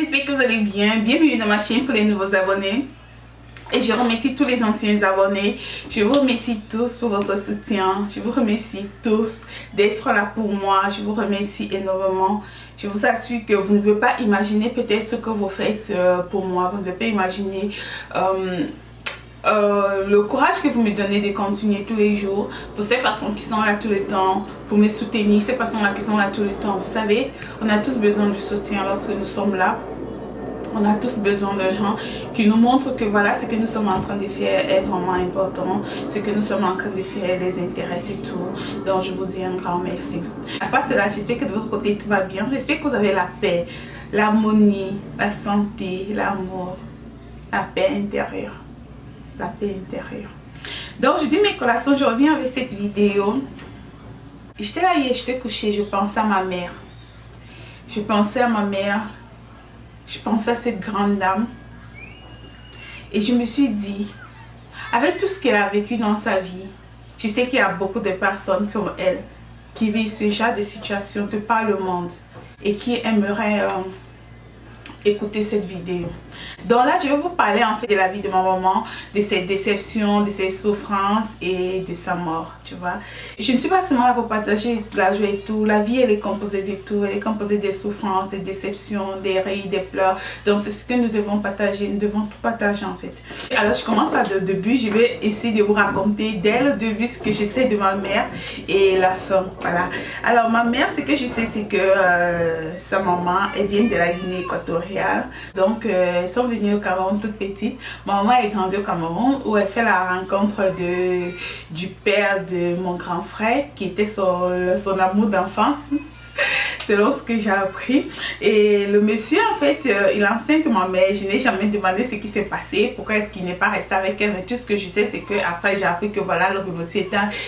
j'espère que vous allez bien. Bienvenue dans ma chaîne pour les nouveaux abonnés. Et je remercie tous les anciens abonnés. Je vous remercie tous pour votre soutien. Je vous remercie tous d'être là pour moi. Je vous remercie énormément. Je vous assure que vous ne pouvez pas imaginer peut-être ce que vous faites pour moi. Vous ne pouvez pas imaginer le courage que vous me donnez de continuer tous les jours. Pour ces personnes qui sont là tout le temps, pour me soutenir, ces personnes-là qui sont là tout le temps. Vous savez, on a tous besoin du soutien lorsque nous sommes là. On a tous besoin de gens qui nous montrent que voilà, ce que nous sommes en train de faire est vraiment important. Ce que nous sommes en train de faire les intéresse et tout. Donc je vous dis un grand merci. À part cela, j'espère que de votre côté tout va bien. J'espère que vous avez la paix, l'harmonie, la santé, l'amour, la paix intérieure. La paix intérieure. Donc je dis mes collations, je reviens avec cette vidéo. J'étais là hier, j'étais couchée, je pensais à ma mère. Je pensais à ma mère. Je pensais à cette grande dame. Et je me suis dit, avec tout ce qu'elle a vécu dans sa vie, je sais qu'il y a beaucoup de personnes comme elle qui vivent ce genre de situation de par le monde et qui aimeraient écouter cette vidéo. Donc là, je vais vous parler en fait de la vie de ma maman, de ses déceptions, de ses souffrances et de sa mort, tu vois. Je ne suis pas seulement là pour partager la joie et tout. La vie, elle est composée de tout. Elle est composée des souffrances, des déceptions, des rires, des pleurs. Donc c'est ce que nous devons partager. Nous devons tout partager en fait. Alors je commence par le début. Je vais essayer de vous raconter dès le début ce que je sais de ma mère et la fin. Voilà. Alors ma mère, ce que je sais, c'est que sa maman, elle vient de la Guinée équatoriale. Donc elles sont venues au Cameroun toute petite. Ma maman est grandie au Cameroun où elle fait la rencontre du père de mon grand frère qui était son amour d'enfance. Selon ce que j'ai appris. Et le monsieur en fait il enceinte ma mère. Je n'ai jamais demandé ce qui s'est passé, pourquoi est-ce qu'il n'est pas resté avec elle, mais tout ce que je sais c'est que après j'ai appris que voilà, le monsieur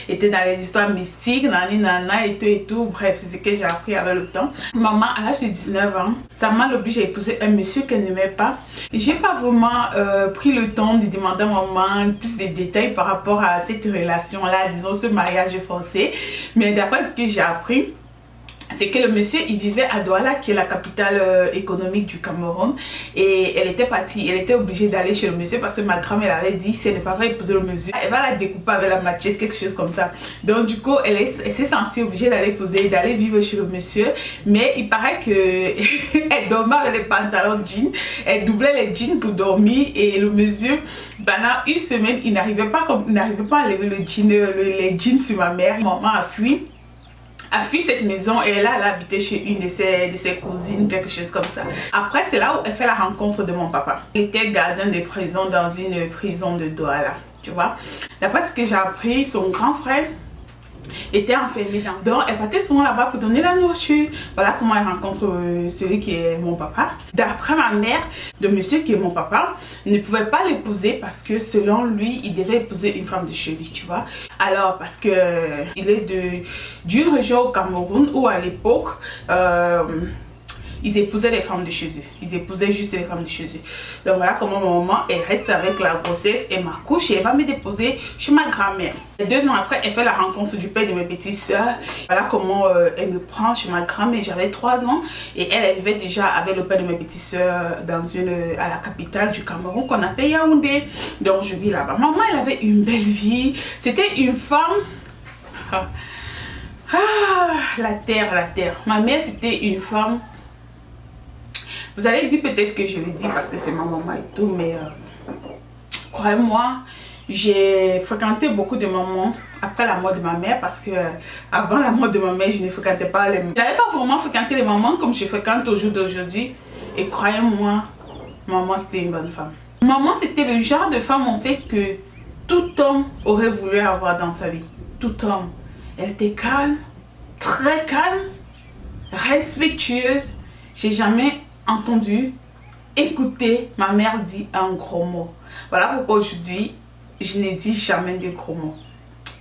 était dans les histoires mystiques, nani nana et tout. Bref, c'est ce que j'ai appris avec le temps. Maman à l'âge de 19 ans, sa maman l'oblige à épouser un monsieur qu'elle n'aimait pas. J'ai pas vraiment pris le temps de demander à maman plus de détails par rapport à cette relation là, disons ce mariage forcé, mais d'après ce que j'ai appris, c'est que le monsieur il vivait à Douala qui est la capitale économique du Cameroun, et elle était partie, elle était obligée d'aller chez le monsieur parce que ma grand-mère avait dit si elle ne peut pas épouser le monsieur, elle va la découper avec la machette, quelque chose comme ça. Donc du coup elle s'est sentie obligée d'aller vivre chez le monsieur, mais il paraît que elle dormait avec les pantalons jeans, elle doublait les jeans pour dormir, et le monsieur pendant une semaine il n'arrivait pas à enlever les jeans sur ma mère. Maman a fui cette maison, et là elle habitait chez une de ses cousines, quelque chose comme ça. Après c'est là où elle fait la rencontre de mon papa. Il était gardien de prison dans une prison de Douala, tu vois. D'après ce que j'ai appris, son grand frère était enfermé dans. Donc elle partait souvent là-bas pour donner la nourriture. Voilà comment elle rencontre celui qui est mon papa. D'après ma mère, le monsieur qui est mon papa ne pouvait pas l'épouser parce que selon lui, il devait épouser une femme de chez lui, tu vois. Alors parce que il est d'une région au Cameroun où à l'époque ils épousaient les femmes de chez eux. Ils épousaient juste les femmes de chez eux. Donc voilà comment ma maman elle reste avec la grossesse et m'accouche, et elle va me déposer chez ma grand-mère. 2 ans après, elle fait la rencontre du père de mes petites soeurs. Voilà comment elle me prend chez ma grand-mère. J'avais 3 ans et elle vivait déjà avec le père de mes petites soeurs à la capitale du Cameroun qu'on appelle Yaoundé. Donc je vis là-bas. Maman elle avait une belle vie. C'était une femme... la terre. Ma mère c'était une femme... Vous allez dire peut-être que je le dis parce que c'est ma maman et tout, mais croyez-moi, j'ai fréquenté beaucoup de mamans après la mort de ma mère, parce que avant la mort de ma mère, je ne fréquentais pas les mamans. J'avais pas vraiment fréquenté les mamans comme je fréquente au jour d'aujourd'hui, et croyez-moi, maman c'était une bonne femme. Maman c'était le genre de femme en fait que tout homme aurait voulu avoir dans sa vie. Tout homme. Elle était calme, très calme, respectueuse. J'ai jamais entendu, écouter ma mère dire un gros mot. Voilà pourquoi aujourd'hui je n'ai dit jamais de gros mots.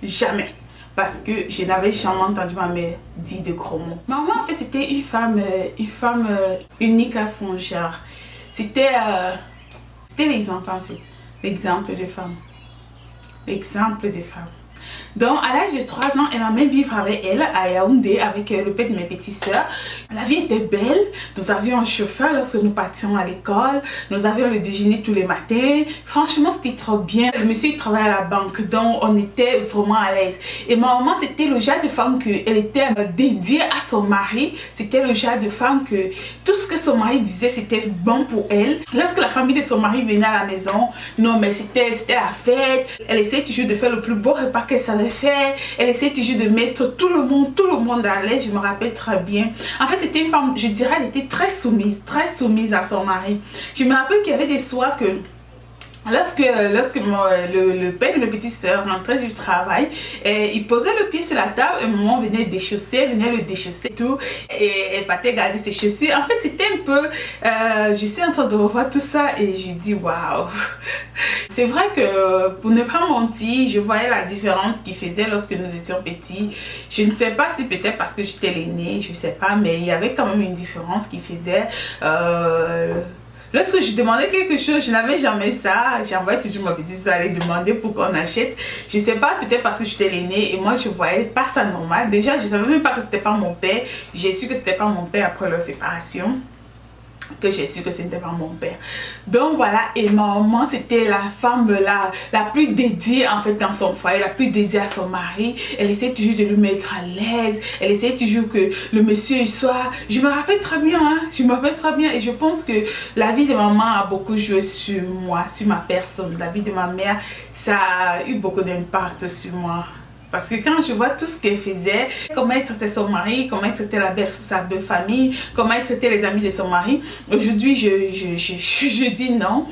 Jamais. Parce que je n'avais jamais entendu ma mère dire de gros mots. Maman en fait c'était une femme unique à son genre. C'était l'exemple en fait. L'exemple de femme. L'exemple des femmes. Donc à l'âge de 3 ans, elle m'a même vivre avec elle à Yaoundé avec le père de mes petites soeurs. La vie était belle, nous avions un chauffeur lorsque nous partions à l'école, nous avions le déjeuner tous les matins. Franchement c'était trop bien. Le monsieur il travaillait à la banque, donc on était vraiment à l'aise. Et ma maman c'était le genre de femme qu'elle était dédiée à son mari. C'était le genre de femme que tout ce que son mari disait c'était bon pour elle. Lorsque la famille de son mari venait à la maison, non mais c'était la fête. Elle essayait toujours de faire le plus beau repas qu'elle savait faire. Elle essayait toujours de mettre tout le monde à l'aise. Je me rappelle très bien. En fait c'était une femme, je dirais elle était très soumise à son mari. Je me rappelle qu'il y avait des soirs que lorsque le père de mes petites soeurs rentrait du travail, il posait le pied sur la table et maman venait le déchausser et tout, et elle partait garder ses chaussures. En fait c'était un peu je suis en train de revoir tout ça et je dis waouh. C'est vrai que pour ne pas mentir, je voyais la différence qu'il faisait lorsque nous étions petits. Je ne sais pas si peut-être parce que j'étais l'aînée, je ne sais pas, mais il y avait quand même une différence qu'il faisait. Lorsque je demandais quelque chose, je n'avais jamais ça. J'envoyais toujours ma petite soeur aller demander pour qu'on achète. Je sais pas, peut-être parce que j'étais l'aînée et moi je voyais pas ça normal. Déjà, je savais même pas que c'était pas mon père. J'ai su que c'était pas mon père après leur séparation. Que j'ai su que ce n'était pas mon père. Donc voilà, et ma maman c'était la femme la plus dédiée en fait dans son foyer, la plus dédiée à son mari. Elle essayait toujours de le mettre à l'aise, elle essayait toujours que le monsieur soit... Je me rappelle très bien, hein, je me rappelle très bien et je pense que la vie de maman a beaucoup joué sur moi, sur ma personne. La vie de ma mère, ça a eu beaucoup d'impact sur moi. Parce que quand je vois tout ce qu'elle faisait, comment elle traitait son mari, comment elle traitait sa belle famille, comment elle traitait les amis de son mari, aujourd'hui je dis non.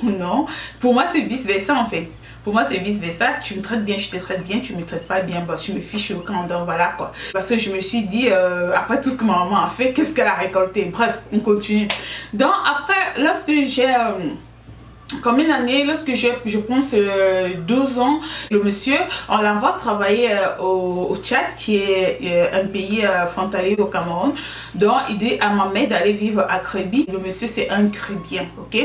Pour moi c'est vice versa en fait. Pour moi c'est vice versa, tu me traites bien, je te traite bien, tu me traites pas bien, bah, tu me fiches au camp, donc voilà quoi. Parce que je me suis dit, après tout ce que ma maman a fait, qu'est-ce qu'elle a récolté? Bref, on continue. Donc après, lorsque j'ai... comme une année, lorsque je pense 12 ans, le monsieur, on l'envoie travailler au Tchad, qui est un pays frontalier au Cameroun. Donc il dit à ma mère d'aller vivre à Kribi. Le monsieur c'est un Kribien, ok?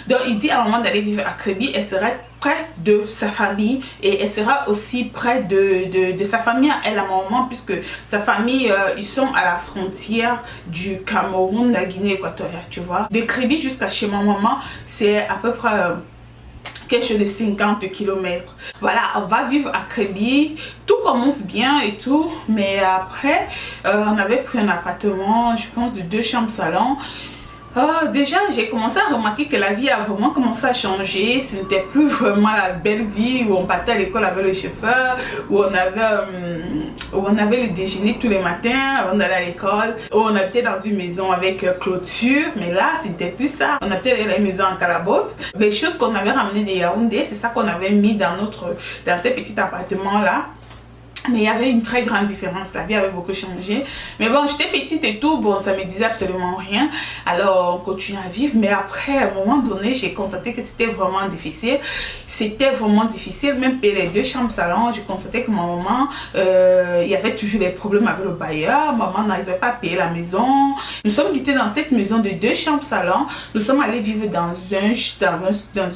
Donc il dit à maman d'aller vivre à Kribi, elle sera près de sa famille et elle sera aussi près de sa famille à elle, à maman, puisque sa famille ils sont à la frontière du Cameroun, de la Guinée équatoriale, tu vois. De Kribi jusqu'à chez ma maman c'est à peu près quelque chose de 50 km. Voilà, on va vivre à Kribi, tout commence bien et tout, mais après on avait pris un appartement, je pense de 2 chambres salon. Déjà j'ai commencé à remarquer que la vie a vraiment commencé à changer. Ce n'était plus vraiment la belle vie où on partait à l'école avec le chauffeur, où on avait le déjeuner tous les matins avant d'aller à l'école, où on habitait dans une maison avec clôture. Mais là c'était plus ça, on habitait dans la maison en calabote. Les choses qu'on avait ramenées de Yaoundé, c'est ça qu'on avait mis dans ces petits appartements là. Mais il y avait une très grande différence, la vie avait beaucoup changé. Mais bon, j'étais petite et tout, bon, ça me disait absolument rien. Alors, on continue à vivre. Mais après, à un moment donné, j'ai constaté que c'était vraiment difficile. C'était vraiment difficile, même payer les 2 chambres salon. Je constatais que ma maman, il y avait toujours des problèmes avec le bailleur. Maman n'arrivait pas à payer la maison. Nous sommes quittés dans cette maison de 2 chambres salon. Nous sommes allés vivre dans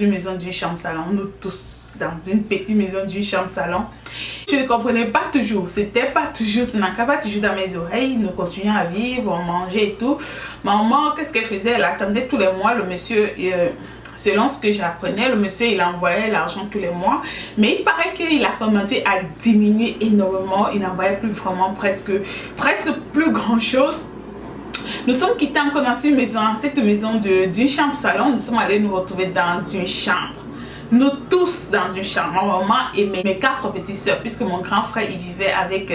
une maison d'une chambre salon, nous tous. Dans une petite maison d'une chambre salon. Je ne comprenais pas toujours, c'était pas toujours, ça n'entrait pas toujours dans mes oreilles. Nous continuions à vivre, on mangeait et tout. Maman, qu'est-ce qu'elle faisait? Elle attendait tous les mois le monsieur. Selon ce que j'apprenais, le monsieur il envoyait l'argent tous les mois, mais il paraît qu'il a commencé à diminuer énormément. Il n'envoyait plus vraiment presque plus grand chose. Nous sommes quittés encore dans une maison, cette maison d'une chambre salon. Nous sommes allés nous retrouver dans une chambre. Nous tous dans une chambre, ma maman et mes 4 petites soeurs, puisque mon grand frère il vivait avec...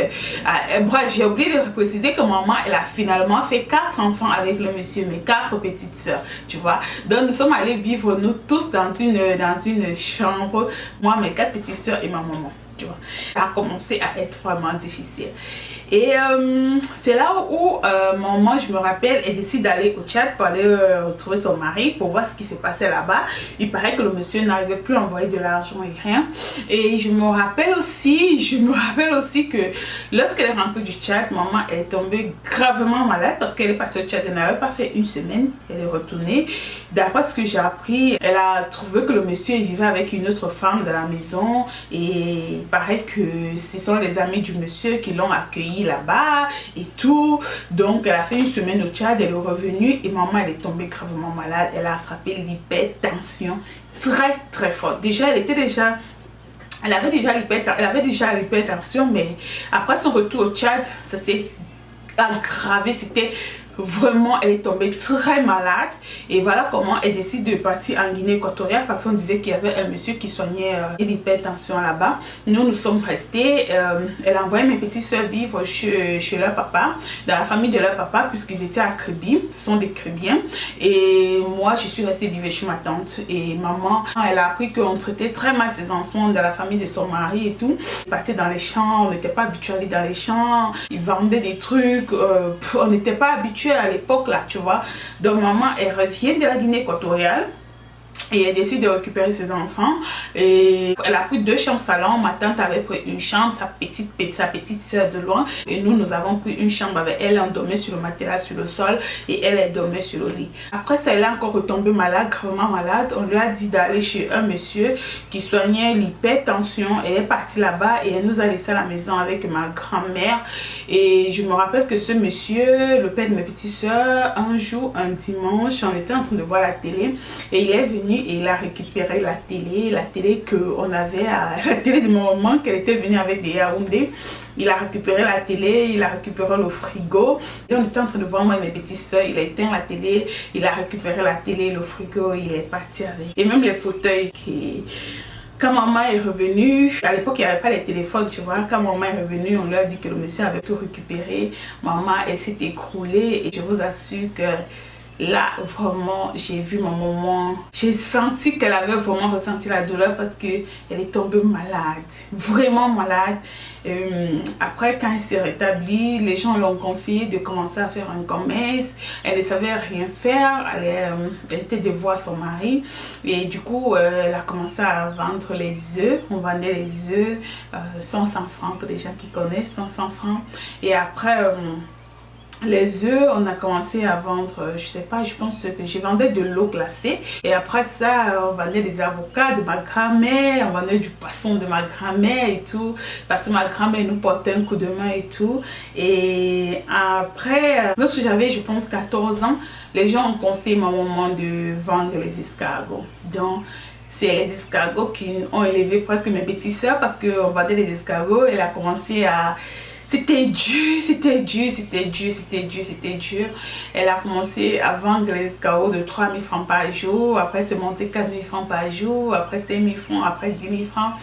bref, j'ai oublié de préciser que maman elle a finalement fait 4 enfants avec le monsieur, mes 4 petites soeurs, tu vois. Donc nous sommes allés vivre nous tous dans une chambre, moi, mes 4 petites soeurs et ma maman. Tu vois, ça a commencé à être vraiment difficile. Et c'est là où maman, je me rappelle, elle décide d'aller au Tchad pour aller retrouver son mari pour voir ce qui s'est passé là-bas. Il paraît que le monsieur n'arrivait plus à envoyer de l'argent et rien. Et je me rappelle aussi que lorsqu'elle est rentrée du Tchad, maman elle est tombée gravement malade parce qu'elle est partie au Tchad. Elle n'avait pas fait une semaine, elle est retournée. d'après ce que j'ai appris, elle a trouvé que le monsieur vivait avec une autre femme dans la maison et il paraît que ce sont les amis du monsieur qui l'ont accueilli là-bas et tout. Donc elle a fait une semaine au Tchad, elle est revenue et maman elle est tombée gravement malade. Elle a attrapé l'hypertension très très forte. Déjà elle avait déjà l'hypertension, mais après son retour au Tchad, ça s'est aggravé. C'était vraiment, elle est tombée très malade et voilà comment elle décide de partir en Guinée équatoriale parce qu'on disait qu'il y avait un monsieur qui soignait l'hypertension là-bas. Nous sommes restés. Elle a envoyé mes petites soeurs vivre chez leur papa, dans la famille de leur papa, puisqu'ils étaient à Kribi, ce sont des Kribiens, et moi je suis restée vivre chez ma tante. Et maman, elle a appris qu'on traitait très mal ses enfants dans la famille de son mari et tout. Ils partaient dans les champs, on n'était pas habitués à aller dans les champs, ils vendaient des trucs, on n'était pas habitués à l'époque là, tu vois. Donc maman elle revient de la Guinée équatoriale et elle décide de récupérer ses enfants et elle a pris 2 chambres salon. Ma tante avait pris une chambre, sa petite soeur de loin, et nous avons pris une chambre avec elle. On dormait sur le matelas sur le sol et elle dormait sur le lit. Après ça, elle est encore retombée malade, gravement malade. On lui a dit d'aller chez un monsieur qui soignait l'hypertension. Elle est partie là-bas et elle nous a laissé à la maison avec ma grand-mère. Et je me rappelle que ce monsieur, le père de mes petites soeurs, un jour, un dimanche, on était en train de voir la télé et il est venu et il a récupéré la télé qu'on avait, la télé de mon maman, qu'elle était venue avec des Yaoundé. Il a récupéré la télé, il a récupéré le frigo. Et on était en train de voir, moi et mes petites soeurs, il a éteint la télé, il a récupéré la télé, le frigo, il est parti avec. Et même les fauteuils qui... Quand maman est revenue, à l'époque il n'y avait pas les téléphones, tu vois. Quand maman est revenue, on lui a dit que le monsieur avait tout récupéré. Maman, elle s'est écroulée et je vous assure que là vraiment j'ai vu ma maman, j'ai senti qu'elle avait vraiment ressenti la douleur parce que elle est tombée malade, vraiment malade. Après quand elle s'est rétablie, les gens l'ont conseillé de commencer à faire un commerce. Elle ne savait rien faire, elle était de voir son mari et du coup elle a commencé à vendre les œufs. On vendait les œufs 100 francs pour les gens qui connaissent, 100 francs. Et après les œufs, on a commencé à vendre, je sais pas, je pense que j'ai vendu de l'eau glacée. Et après ça, on vendait des avocats de ma grand-mère, on vendait du poisson de ma grand-mère et tout. Parce que ma grand-mère nous portait un coup de main et tout. Et après, lorsque j'avais, je pense, 14 ans, les gens ont conseillé ma maman de vendre les escargots. Donc, c'est les escargots qui ont élevé presque mes petites soeurs parce qu'on vendait des escargots. Elle a commencé à... C'était dur, c'était dur, c'était dur, c'était dur, c'était dur. Elle a commencé à vendre les escargots de 3 000 francs par jour. Après, c'est monté 4 000 francs par jour. Après, 5 000 francs. Après, 10 000 francs.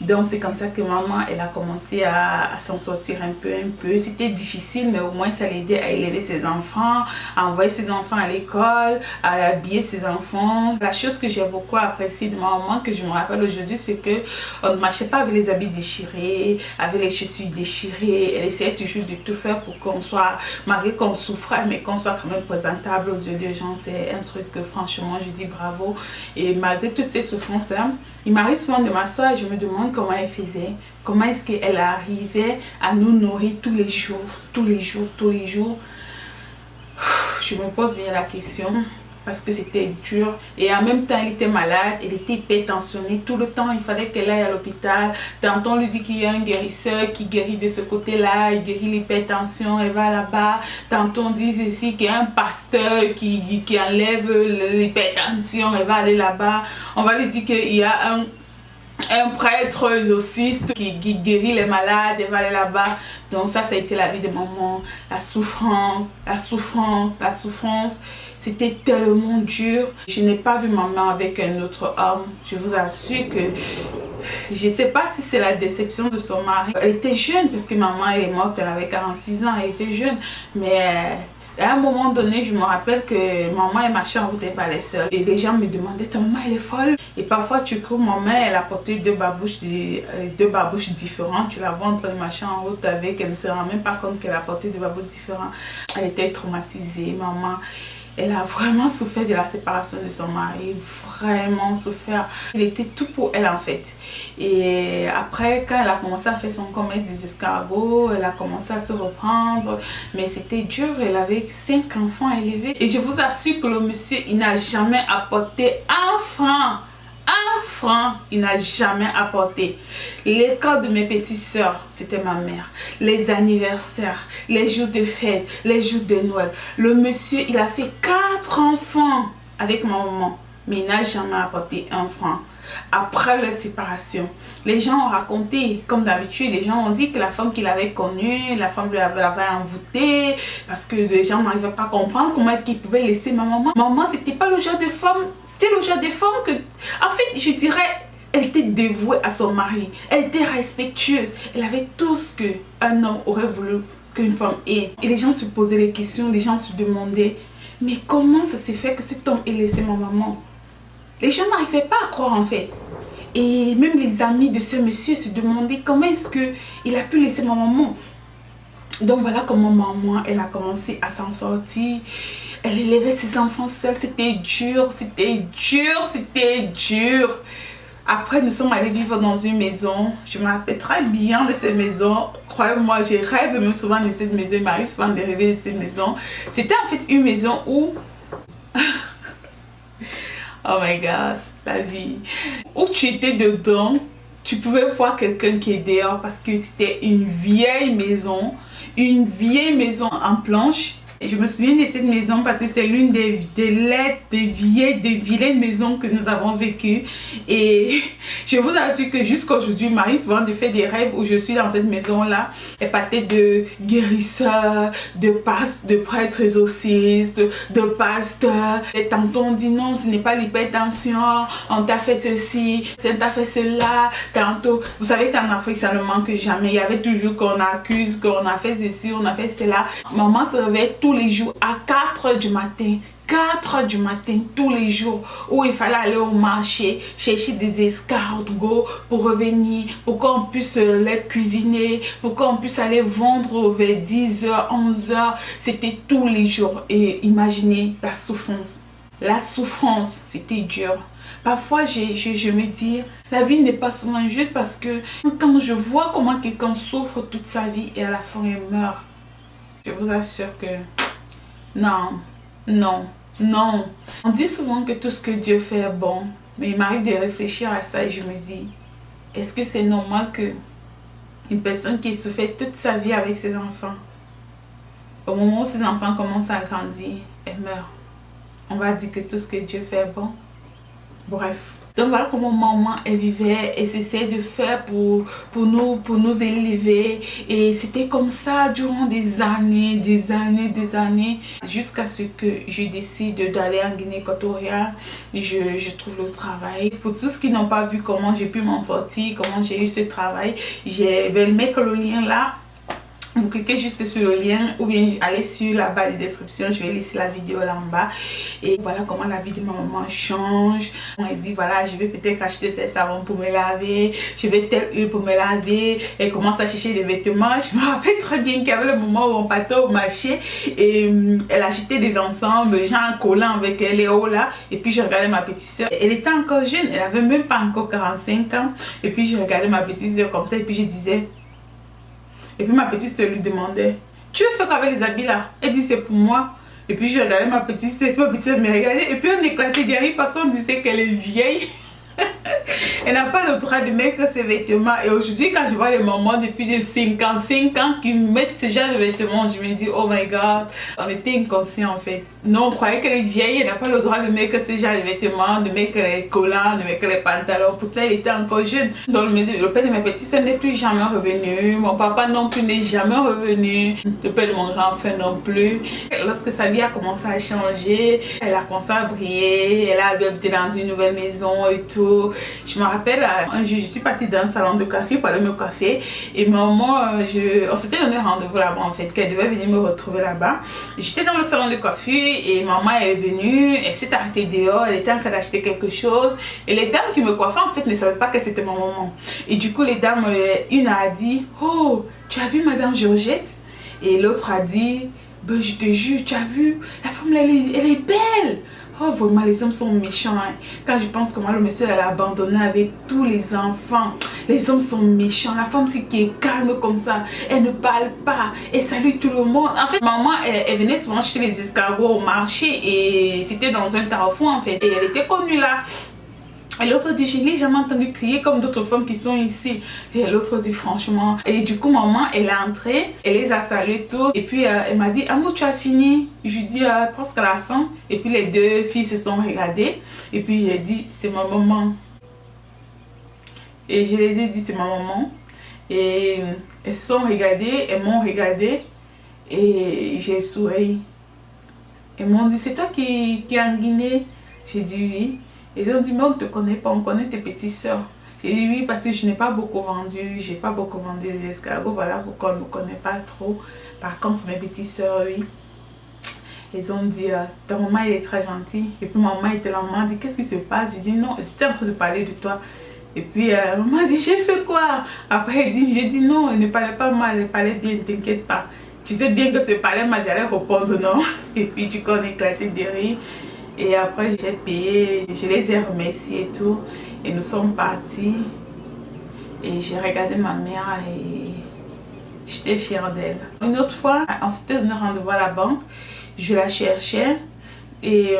Donc, c'est comme ça que maman, elle a commencé à s'en sortir un peu. C'était difficile, mais au moins, ça l'aidait à élever ses enfants, à envoyer ses enfants à l'école, à habiller ses enfants. La chose que j'ai beaucoup appréciée de ma maman, que je me rappelle aujourd'hui, c'est qu'on ne marchait pas avec les habits déchirés, avec les chaussures déchirées. Elle essayait toujours de tout faire pour qu'on soit, malgré qu'on souffrait, mais qu'on soit quand même présentable aux yeux des gens. C'est un truc que franchement je dis bravo. Et malgré toutes ces souffrances là, il m'arrive souvent de m'asseoir et je me demande comment elle faisait, comment est-ce qu'elle arrivait à nous nourrir tous les jours. Je me pose bien la question parce que c'était dur et en même temps elle était malade, elle était hypertentionnée tout le temps. Il fallait qu'elle aille à l'hôpital. Tantôt on lui dit qu'il y a un guérisseur qui guérit de ce côté là, il guérit l'hypertension, elle va là-bas. Tantôt on dit ici qu'il y a un pasteur qui enlève l'hypertension, elle va aller là-bas. On va lui dire qu'il y a un prêtre exorciste qui guérit les malades, elle va aller là-bas. Donc ça a été la vie de maman. La souffrance. C'était tellement dur. Je n'ai pas vu maman avec un autre homme. Je vous assure que je ne sais pas si c'est la déception de son mari. Elle était jeune parce que maman elle est morte, elle avait 46 ans, elle était jeune. Mais à un moment donné, je me rappelle que maman elle marchait en route, elle parlait seule. Et les gens me demandaient, ta maman elle est folle. Et parfois tu crois, maman elle a porté deux babouches différentes. Tu la vois en train de marcher en route avec, elle ne se rend même pas compte qu'elle a porté deux babouches différentes. Elle était traumatisée, maman. Elle a vraiment souffert de la séparation de son mari, vraiment souffert. Il était tout pour elle en fait. Et après, quand elle a commencé à faire son commerce des escargots, elle a commencé à se reprendre. Mais c'était dur, elle avait 5 enfants à élever. Et je vous assure que le monsieur, il n'a jamais apporté un franc. Un franc, il n'a jamais apporté. L'école de mes petites sœurs, c'était ma mère. Les anniversaires, les jours de fête, les jours de Noël. Le monsieur, il a fait 4 enfants avec ma maman. Mais il n'a jamais apporté un franc. Après leur séparation, les gens ont raconté, comme d'habitude, les gens ont dit que la femme qu'il avait connue, la femme l'avait envoûté, parce que les gens n'arrivaient pas à comprendre comment est-ce qu'il pouvait laisser ma maman. Maman, c'était pas le genre de femme, c'était le genre de femme que, en fait, je dirais, elle était dévouée à son mari, elle était respectueuse, elle avait tout ce qu'un homme aurait voulu qu'une femme ait. Et les gens se posaient des questions, les gens se demandaient, mais comment ça s'est fait que cet homme ait laissé ma maman? Les gens n'arrivaient pas à croire en fait. Et même les amis de ce monsieur se demandaient comment est-ce qu'il a pu laisser ma maman. Donc voilà comment maman, elle a commencé à s'en sortir. Elle élevait ses enfants seule. C'était dur, c'était dur, c'était dur. Après, nous sommes allés vivre dans une maison. Je me rappelle très bien de cette maison. Croyez-moi, je rêve même souvent de cette maison. Il m'arrive souvent de rêver de cette maison. C'était en fait une maison où... Oh my god, la vie. Où tu étais dedans, tu pouvais voir quelqu'un qui est dehors parce que c'était une vieille maison en planche. Et je me souviens de cette maison parce que c'est l'une des vilaines maisons que nous avons vécues. Et je vous assure que jusqu'à aujourd'hui, il m'arrive souvent de faire des rêves où je suis dans cette maison-là, épatée de guérisseurs, de prêtres exorcistes, de pasteurs. Et tantôt on dit non, ce n'est pas l'hypertension, on t'a fait ceci, on t'a fait cela. Tantôt, vous savez qu'en Afrique, ça ne manque jamais. Il y avait toujours qu'on accuse, qu'on a fait ceci, on a fait cela. Maman se réveille tous les jours à 4 h du matin. 4 h du matin tous les jours où il fallait aller au marché chercher des escargots pour revenir, pour qu'on puisse les cuisiner, pour qu'on puisse aller vendre vers 10 h, 11 h. C'était tous les jours. Et imaginez la souffrance. La souffrance, c'était dur. Parfois, je me dis, la vie n'est pas souvent juste parce que quand je vois comment quelqu'un souffre toute sa vie et à la fin il meurt, je vous assure que non, non, non. On dit souvent que tout ce que Dieu fait est bon, mais il m'arrive de réfléchir à ça et je me dis, est-ce que c'est normal que une personne qui souffre toute sa vie avec ses enfants, au moment où ses enfants commencent à grandir, elle meurt? On va dire que tout ce que Dieu fait est bon. Bref. Donc voilà comment maman elle vivait et s'essayait de faire pour nous élever. Et c'était comme ça durant des années, jusqu'à ce que je décide d'aller en Guinée Équatoriale. Je trouve le travail. Pour tous ceux qui n'ont pas vu comment j'ai pu m'en sortir, comment j'ai eu ce travail, je vais mettre le lien là. Vous cliquez juste sur le lien ou bien allez sur la barre de description, je vais laisser la vidéo là en bas. Et voilà comment la vie de ma maman change. On a dit voilà, je vais peut-être acheter ces savons pour me laver, je vais telle huile pour me laver. Elle commence à chercher des vêtements. Je me rappelle très bien qu'il y avait le moment où on partait au marché et elle achetait des ensembles, genre un collant avec elle et là. Et puis je regardais ma petite soeur, elle était encore jeune, elle avait même pas encore 45 ans. Et puis je regardais ma petite soeur comme ça et puis je disais... Et puis ma petite soeur lui demandait, tu veux faire quoi avec les habits là? Elle dit c'est pour moi. Et puis je regardais ma petite soeur me regardait. Et puis on éclatait de rire parce qu'on disait qu'elle est vieille. Elle n'a pas le droit de mettre ses vêtements. Et aujourd'hui quand je vois les mamans depuis des 55 ans qui mettent ce genre de vêtements, je me dis oh my god, on était inconscients en fait. Non, on croyait qu'elle est vieille, elle n'a pas le droit de mettre ce genre de vêtements, de mettre les collants, de mettre les pantalons. Pourtant elle était encore jeune. Donc le père de mes petits soeurs n'est plus jamais revenu, mon papa non plus n'est jamais revenu, le père de mon grand frère non plus. Lorsque sa vie a commencé à changer, elle a commencé à briller, elle a habité dans une nouvelle maison et tout. Je me rappelle, un jour je suis partie dans un salon de café pour aller me coiffer et maman, on s'était donné rendez-vous là-bas en fait, qu'elle devait venir me retrouver là-bas. J'étais dans le salon de coiffure et maman elle est venue, elle s'est arrêtée dehors, elle était en train d'acheter quelque chose et les dames qui me coiffaient en fait ne savaient pas que c'était ma maman. Et du coup les dames, une a dit, oh tu as vu madame Georgette? Et l'autre a dit, Ben, je te jure, tu as vu, la femme là, elle est belle. Oh, vraiment, les hommes sont méchants. Hein. Quand je pense comment le monsieur elle a abandonné avec tous les enfants, les hommes sont méchants. La femme, c'est qui est calme comme ça. Elle ne parle pas. Elle salue tout le monde. En fait, maman, elle venait souvent chez les escargots au marché et c'était dans un carrefour en fait. Et elle était connue là. Et l'autre dit, je n'ai jamais entendu crier comme d'autres femmes qui sont ici. Et l'autre dit, franchement. Et du coup, maman, elle est entrée, elle les a salués tous. Et puis, elle m'a dit, Amour, tu as fini? Je lui dis, presque à la fin. Et puis, les deux filles se sont regardées. Et puis, j'ai dit, c'est ma maman. Et je les ai dit, c'est ma maman. Et elles se sont regardées, elles m'ont regardé. Et j'ai souri. Elles m'ont dit, c'est toi qui es en Guinée? J'ai dit oui. Ils ont dit, mais on ne te connaît pas, on connaît tes petites soeurs. J'ai dit oui, parce que je n'ai pas beaucoup vendu, j'ai pas beaucoup vendu les escargots, voilà pourquoi on ne me connaît pas trop. Par contre, mes petites soeurs, oui. Ils ont dit, ta maman, elle est très gentille. Et puis maman était là, maman dit, qu'est-ce qui se passe? Je dis, non, j'étais en train de parler de toi. Et puis maman dit, j'ai fait quoi? Après, j'ai dit, non, elle ne parlait pas mal, elle parlait bien, ne t'inquiète pas. Tu sais bien que ce parlait mal, j'allais répondre non. Et puis du coup, on éclatait de rire. Et après, j'ai payé, je les ai remerciés et tout. Et nous sommes partis. Et j'ai regardé ma mère et j'étais fière d'elle. Une autre fois, on s'était donné rendez-vous à la banque. Je la cherchais. Et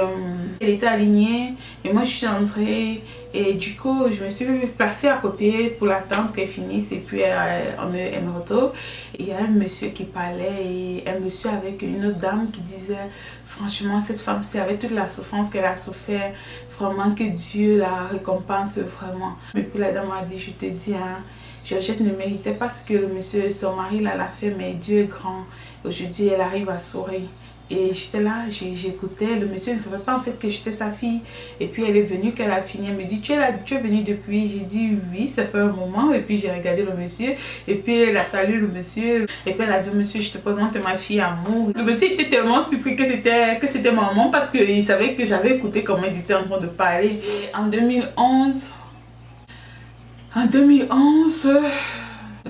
elle était alignée. Et moi, je suis entrée. Et du coup, je me suis placée à côté pour l'attendre qu'elle finisse. Et puis, elle me retrouve. Et il y a un monsieur qui parlait. Et un monsieur avec une autre dame qui disait, franchement, cette femme, c'est avec toute la souffrance qu'elle a souffert. Vraiment, que Dieu la récompense vraiment. Et puis, la dame a dit, je te dis, hein, Georgette ne méritait pas ce que le monsieur, son mari, là, l'a fait. Mais Dieu est grand. Aujourd'hui, elle arrive à sourire. Et j'étais là, j'écoutais, le monsieur ne savait pas en fait que j'étais sa fille. Et puis elle est venue, qu'elle a fini, elle me dit, tu es venue depuis? J'ai dit oui, ça fait un moment. Et puis j'ai regardé le monsieur, et puis elle a salué le monsieur. Et puis elle a dit, monsieur, je te présente ma fille Amour. Le monsieur était tellement surpris que c'était maman parce qu'il savait que j'avais écouté comment ils étaient en train de parler. Et en 2011,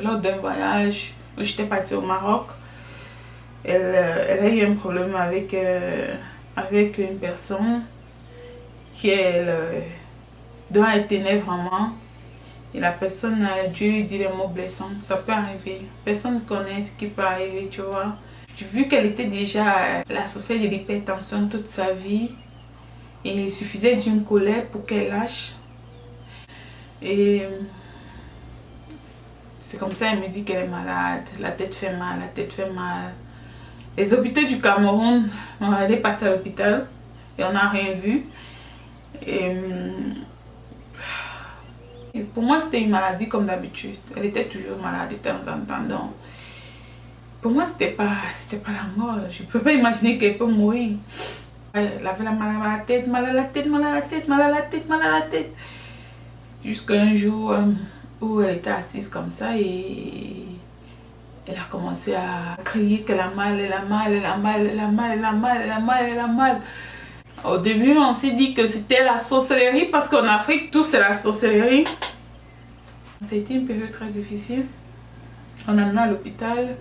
lors d'un voyage où j'étais partie au Maroc, elle a eu un problème avec une personne dont elle tenait vraiment. Et la personne a dû lui dire des mots blessants. Ça peut arriver. Personne ne connaît ce qui peut arriver, tu vois. Vu qu'elle était déjà, elle a souffert de l'hypertension toute sa vie. Et il suffisait d'une colère pour qu'elle lâche. Et c'est comme ça, elle me dit qu'elle est malade. La tête fait mal, la tête fait mal. Les hôpitaux du Cameroun, elle est partie à l'hôpital et on n'a rien vu. Et pour moi, c'était une maladie comme d'habitude. Elle était toujours malade de temps en temps. Donc, pour moi, c'était pas la mort. Je ne peux pas imaginer qu'elle peut mourir. Elle avait la mal à la tête, mal à la tête, mal à la tête, mal à la tête, mal à la tête. Jusqu'à un jour où elle était assise comme ça et elle a commencé à crier qu'elle a mal, elle a mal, elle a mal, elle a mal, elle a mal, elle a mal, elle a mal. Au début, on s'est dit que c'était la sorcellerie parce qu'en Afrique, tout c'est la sorcellerie. Ça a été une période très difficile. On a amené à l'hôpital.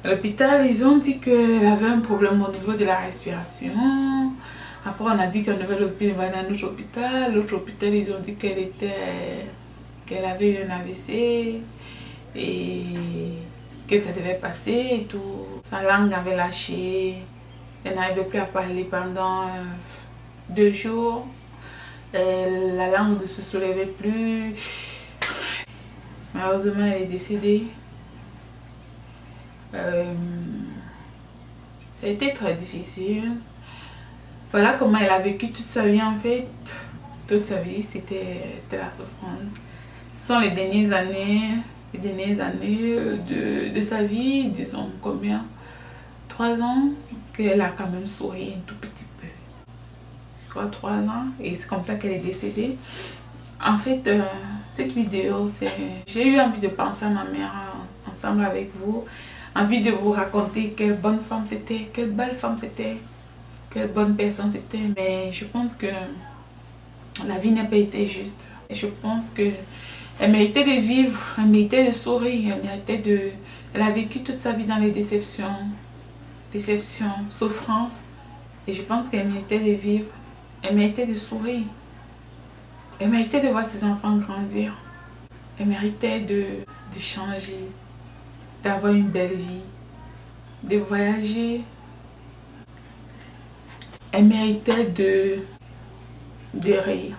À l'hôpital, ils ont dit qu'elle avait un problème au niveau de la respiration. Après, on a dit qu'un nouvel hôpital va dans un autre hôpital. L'autre hôpital, ils ont dit qu'elle avait eu un AVC. Et que ça devait passer et tout. Sa langue avait lâché. Elle n'arrivait plus à parler pendant 2 jours. La langue ne se soulevait plus. Malheureusement, elle est décédée. Ça a été très difficile. Voilà comment elle a vécu toute sa vie en fait. Toute sa vie, c'était la souffrance. Ce sont les dernières années de sa vie, disons combien, 3 ans, qu'elle a quand même souri un tout petit peu. Je crois 3 ans, et c'est comme ça qu'elle est décédée. En fait, cette vidéo, j'ai eu envie de penser à ma mère ensemble avec vous, envie de vous raconter quelle bonne femme c'était, quelle belle femme c'était, quelle bonne personne c'était. Mais je pense que la vie n'a pas été juste. Et je pense que elle méritait de vivre, elle méritait de sourire, elle a vécu toute sa vie dans les déceptions. déception, souffrance. Et je pense qu'elle méritait de vivre. Elle méritait de sourire. Elle méritait de voir ses enfants grandir. Elle méritait de changer, d'avoir une belle vie, de voyager. Elle méritait de rire,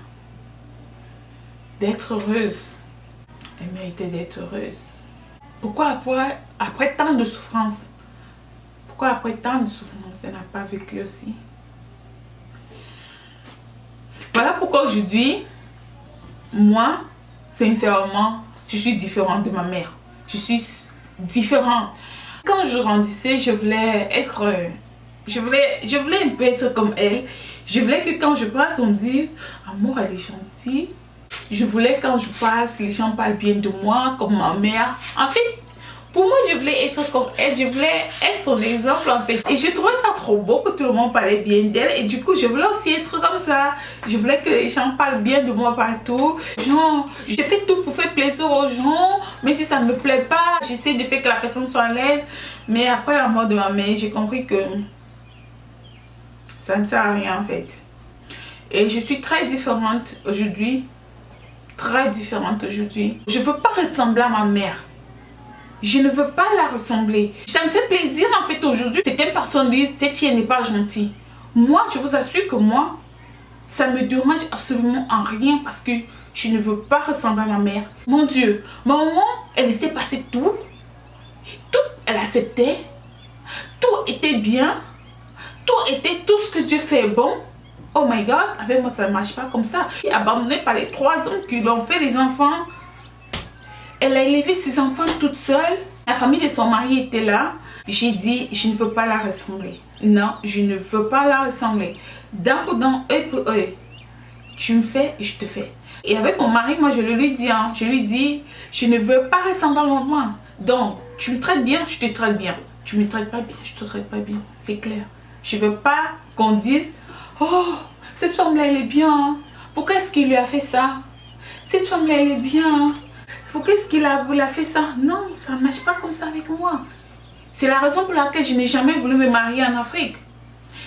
d'être heureuse. Elle méritait d'être heureuse. Pourquoi après tant de souffrance? Pourquoi après tant de souffrance, elle n'a pas vécu aussi? Voilà pourquoi aujourd'hui, moi, sincèrement, je suis différente de ma mère. Je suis différente. Quand je grandissais, je voulais être... Je voulais un peu être comme elle. Je voulais que quand je passe, on me dise « Amour, elle est gentille ». Je voulais quand je passe, les gens parlent bien de moi, comme ma mère. En fait, pour moi, je voulais être comme elle. Je voulais être son exemple, en fait. Et je trouvais ça trop beau que tout le monde parlait bien d'elle. Et du coup, je voulais aussi être comme ça. Je voulais que les gens parlent bien de moi partout. Genre, j'ai fait tout pour faire plaisir aux gens. Même si ça ne me plaît pas, j'essaie de faire que la personne soit à l'aise. Mais après la mort de ma mère, j'ai compris que ça ne sert à rien, en fait. Et je suis très différente aujourd'hui. Très différente aujourd'hui. Je ne veux pas ressembler à ma mère. Je ne veux pas la ressembler. Ça me fait plaisir en fait aujourd'hui. Certaines personnes disent cette fille n'est pas gentille. Moi, je vous assure que moi, ça me dérange absolument en rien parce que je ne veux pas ressembler à ma mère. Mon Dieu, ma maman, elle laissait passer tout. Tout, elle acceptait. Tout était bien. Tout était tout ce que Dieu fait bon. Oh my God, avec moi ça ne marche pas comme ça. Elle est abandonnée par les 3 hommes qui l'ont fait les enfants. Elle a élevé ses enfants toute seule. La famille de son mari était là. J'ai dit, je ne veux pas la ressembler. Non, je ne veux pas la ressembler. Dent pour dent, œil pour œil. Tu me fais, je te fais. Et avec mon mari, moi je le lui dis. Je lui dis, je ne veux pas ressembler à maman. Donc, tu me traites bien, je te traite bien. Tu me traites pas bien, je te traite pas bien. C'est clair. Je ne veux pas qu'on dise, oh, cette femme-là, elle est bien. Pourquoi est-ce qu'il lui a fait ça? Cette femme-là, elle est bien. Pourquoi est-ce qu'il a fait ça? Non, ça ne marche pas comme ça avec moi. C'est la raison pour laquelle je n'ai jamais voulu me marier en Afrique.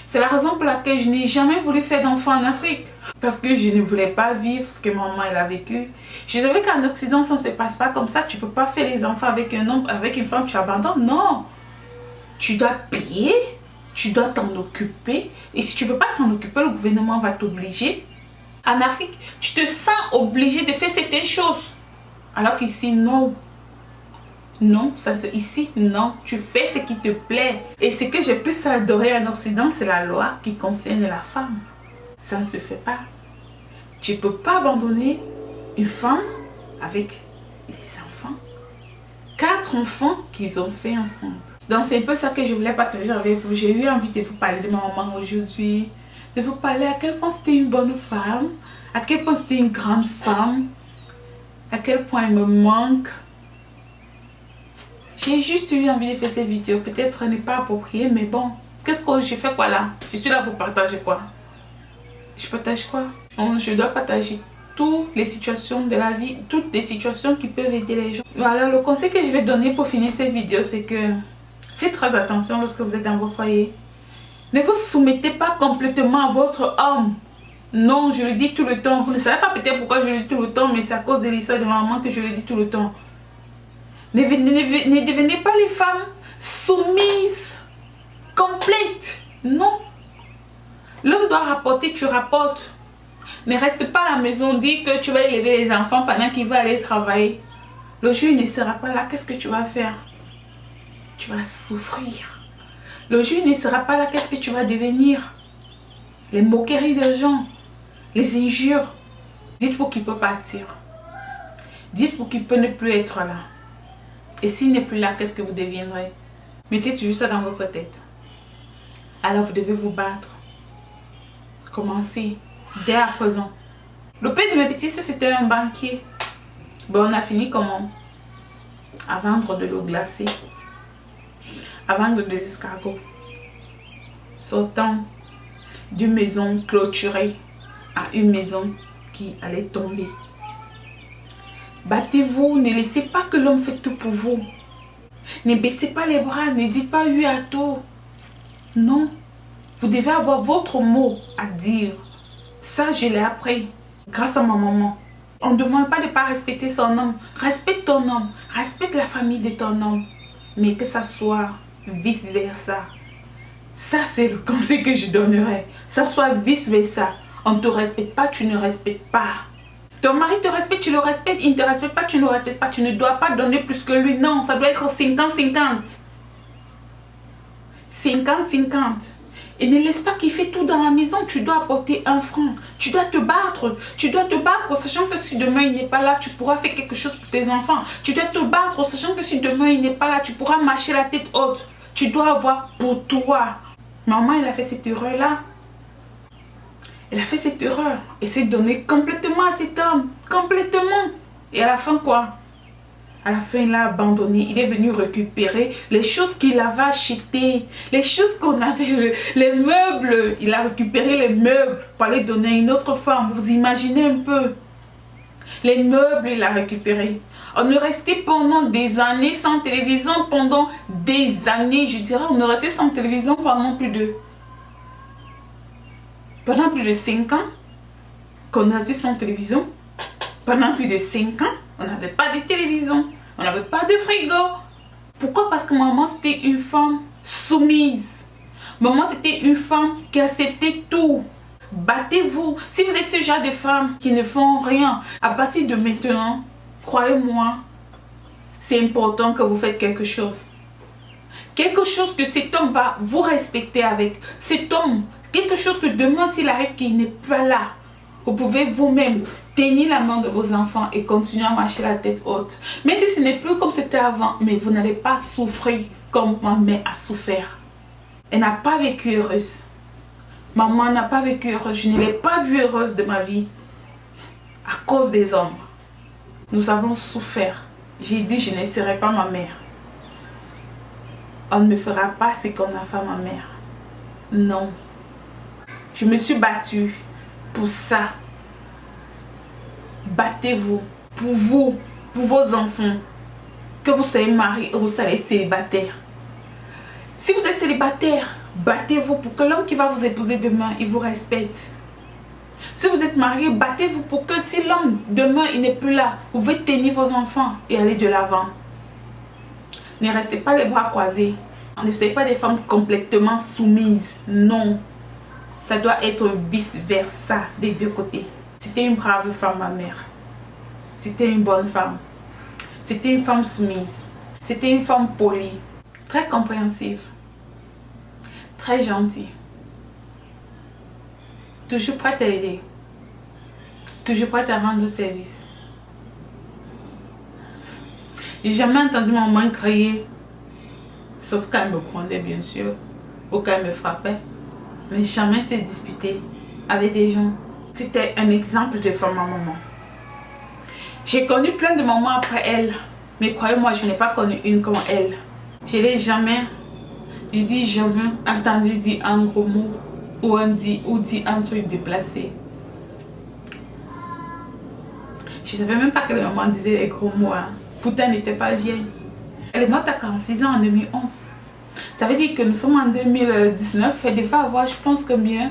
C'est la raison pour laquelle je n'ai jamais voulu faire d'enfant en Afrique. Parce que je ne voulais pas vivre ce que maman elle a vécu. Je savais qu'en Occident, ça ne se passe pas comme ça. Tu ne peux pas faire les enfants avec un homme, avec une femme, tu abandonnes. Non. Tu dois payer. Tu dois t'en occuper. Et si tu ne veux pas t'en occuper, le gouvernement va t'obliger. En Afrique, tu te sens obligé de faire certaines choses. Alors qu'ici, non. Non, ici, non. Tu fais ce qui te plaît. Et ce que j'ai plus adoré en Occident, c'est la loi qui concerne la femme. Ça ne se fait pas. Tu ne peux pas abandonner une femme avec les enfants. 4 enfants qu'ils ont fait ensemble. Donc c'est un peu ça que je voulais partager avec vous. J'ai eu envie de vous parler de ma maman aujourd'hui. De vous parler à quel point c'était une bonne femme. À quel point c'était une grande femme. À quel point elle me manque. J'ai juste eu envie de faire cette vidéo. Peut-être n'est pas appropriée, mais bon. Qu'est-ce que je fais quoi là? Je suis là pour partager quoi? Je partage quoi? Je dois partager toutes les situations de la vie. Toutes les situations qui peuvent aider les gens. Alors le conseil que je vais donner pour finir cette vidéo, c'est que faites très attention lorsque vous êtes dans vos foyers. Ne vous soumettez pas complètement à votre homme. Non, je le dis tout le temps. Vous ne savez pas peut-être pourquoi je le dis tout le temps, mais c'est à cause de l'histoire de ma maman que je le dis tout le temps. Ne devenez pas les femmes soumises, complètes. Non. L'homme doit rapporter, tu rapportes. Ne reste pas à la maison, dis que tu vas élever les enfants pendant qu'il va aller travailler. Le jour il ne sera pas là, qu'est-ce que tu vas faire? Tu vas souffrir. Le jour il ne sera pas là, qu'est-ce que tu vas devenir? Les moqueries des gens, les injures. Dites-vous qu'il peut partir. Dites-vous qu'il peut ne plus être là. Et s'il n'est plus là, qu'est-ce que vous deviendrez? Mettez toujours ça dans votre tête. Alors vous devez vous battre. Commencez dès à présent. Le père de mes petits, c'était un banquier. Bon, on a fini comment? À vendre de l'eau glacée. À vendre des escargots. Sortant d'une maison clôturée à une maison qui allait tomber. Battez-vous, ne laissez pas que l'homme fait tout pour vous. Ne baissez pas les bras, ne dites pas oui à tout. Non. Vous devez avoir votre mot à dire. Ça, je l'ai appris grâce à ma maman. On ne demande pas de ne pas respecter son homme. Respecte ton homme. Respecte la famille de ton homme. Mais que ça soit vice-versa. Ça, c'est le conseil que je donnerais. Ça soit vice-versa. On ne te respecte pas, tu ne respectes pas. Ton mari te respecte, tu le respectes. Il ne te respecte pas, tu ne le respectes pas. Tu ne dois pas donner plus que lui. Non, ça doit être 50-50. 50-50. Et ne laisse pas qu'il fait tout dans la maison. Tu dois apporter un franc. Tu dois te battre. Tu dois te battre, sachant que si demain il n'est pas là, tu pourras faire quelque chose pour tes enfants. Tu dois te battre, sachant que si demain il n'est pas là, tu pourras marcher la tête haute. Tu dois avoir pour toi. Maman, elle a fait cette erreur-là. Elle a fait cette erreur. Elle s'est donnée complètement à cet homme. Complètement. Et à la fin, quoi? À la fin, il a abandonné. Il est venu récupérer les choses qu'il avait achetées. Les choses qu'on avait, les meubles. Il a récupéré les meubles pour les donner à une autre femme. Vous imaginez un peu. Les meubles, il a récupéré. On est resté pendant des années sans télévision. Pendant des années, je dirais, on est resté sans télévision pendant plus de 5 ans. Qu'on est resté sans télévision. Pendant plus de 5 ans. On n'avait pas de télévision, on n'avait pas de frigo. Pourquoi? Parce que maman c'était une femme soumise. Maman c'était une femme qui acceptait tout. Battez-vous. Si vous êtes ce genre de femmes qui ne font rien, à partir de maintenant, croyez-moi, c'est important que vous faites quelque chose. Quelque chose que cet homme va vous respecter avec. Cet homme, quelque chose que demain s'il arrive qu'il n'est pas là, vous pouvez vous-même tenir la main de vos enfants et continuer à marcher la tête haute. Même si ce n'est plus comme c'était avant, mais vous n'allez pas souffrir comme ma mère a souffert. Elle n'a pas vécu heureuse. Maman n'a pas vécu heureuse. Je ne l'ai pas vue heureuse de ma vie. À cause des hommes. Nous avons souffert. J'ai dit, je ne serai pas ma mère. On ne me fera pas ce qu'on a fait à ma mère. Non. Je me suis battue pour ça. Battez-vous pour vous, pour vos enfants. Que vous soyez mariés ou vous soyez célibataire. Si vous êtes célibataire, battez-vous pour que l'homme qui va vous épouser demain, il vous respecte. Si vous êtes marié, battez-vous pour que si l'homme demain il n'est plus là, vous pouvez tenir vos enfants et aller de l'avant. Ne restez pas les bras croisés. Ne soyez pas des femmes complètement soumises. Non. Ça doit être vice-versa des deux côtés. C'était une brave femme, ma mère. C'était une bonne femme. C'était une femme soumise. C'était une femme polie. Très compréhensive. Très gentille. Toujours prête à aider. Toujours prête à rendre service. J'ai jamais entendu ma maman crier. Sauf quand elle me grondait, bien sûr. Ou quand elle me frappait. Mais jamais s'est disputée avec des gens. C'était un exemple de femme à maman. J'ai connu plein de mamans après elle. Mais croyez-moi, je n'ai pas connu une comme elle. Je n'ai jamais, je dis jamais, entendu dire un gros mot ou dit un truc déplacé. Je ne savais même pas que les mamans disaient les gros mots. Hein. Pourtant, elle n'était pas vieille. Elle est morte à 46 ans en 2011. Ça veut dire que nous sommes en 2019. Elle devait avoir, je pense que mieux,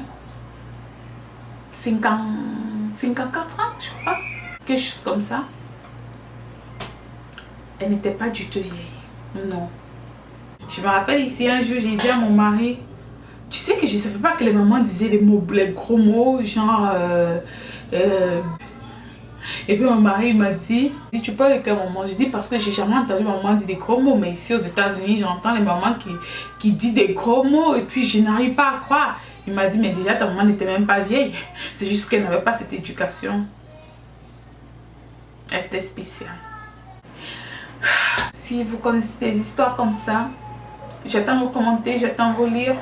54 ans, je crois. Quelque chose comme ça. Elle n'était pas du tout vieille. Non. Je me rappelle ici un jour, j'ai dit à mon mari, tu sais que je ne savais pas que les mamans disaient les gros mots, genre... Et puis mon mari m'a dit, tu parles de quelle maman? J'ai dit parce que j'ai jamais entendu maman dire des gros mots, mais ici aux États-Unis j'entends les mamans qui disent des gros mots et puis je n'arrive pas à croire. Il m'a dit mais déjà ta maman n'était même pas vieille, c'est juste qu'elle n'avait pas cette éducation. Elle était spéciale. Si vous connaissez des histoires comme ça, j'attends vos commentaires, j'attends vos lire.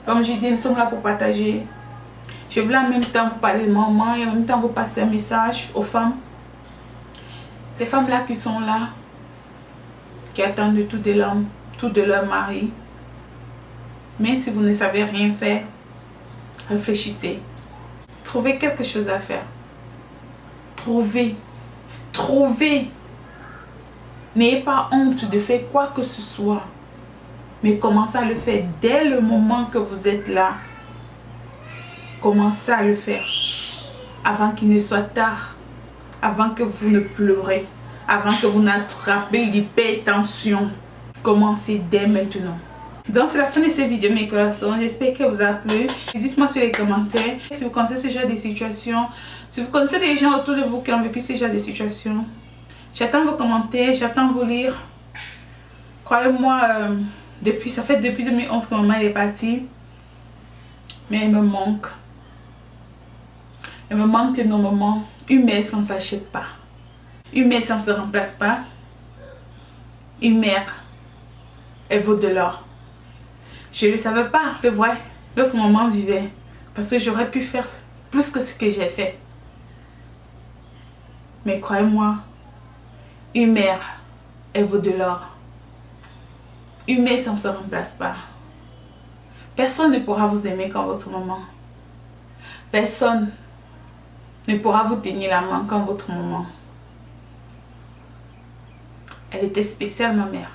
Comme j'ai dit, nous sommes là pour partager. Je voulais en même temps vous parler de maman et en même temps vous passer un message aux femmes. Ces femmes-là qui sont là, qui attendent tout de l'homme, tout de leur mari. Mais si vous ne savez rien faire, réfléchissez. Trouvez quelque chose à faire. Trouvez. N'ayez pas honte de faire quoi que ce soit. Mais commencez à le faire dès le moment que vous êtes là. Commencez à le faire avant qu'il ne soit tard, avant que vous ne pleurez, avant que vous n'attrapez l'hypertension. Commencez dès maintenant. Donc c'est la fin de cette vidéo mes coraçons, j'espère qu'elle vous a plu. Dites-moi sur les commentaires si vous connaissez ce genre de situation, si vous connaissez des gens autour de vous qui ont vécu ce genre de situation. J'attends vos commentaires, j'attends vous lire. Croyez-moi, ça fait depuis 2011 que maman est partie, mais elle me manque. Elle me manque énormément. Une mère, ça ne s'achète pas. Une mère, ça ne se remplace pas. Une mère, elle vaut de l'or. Je ne le savais pas, c'est vrai, lorsque maman vivait. Parce que j'aurais pu faire plus que ce que j'ai fait. Mais croyez-moi, une mère, elle vaut de l'or. Une mère, ça ne se remplace pas. Personne ne pourra vous aimer comme votre maman. Personne ne pourra vous tenir la main comme votre maman. Elle était spéciale, ma mère.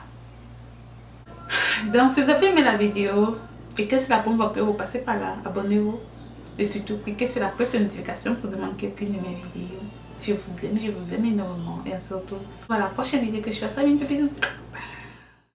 Donc, si vous avez aimé la vidéo et que c'est la première fois que vous passez par là, abonnez-vous. Et surtout, cliquez sur la cloche de notification pour ne manquer aucune de mes vidéos. Je vous aime énormément. Et surtout, voilà la prochaine vidéo que je fais. Très bientôt, bisous.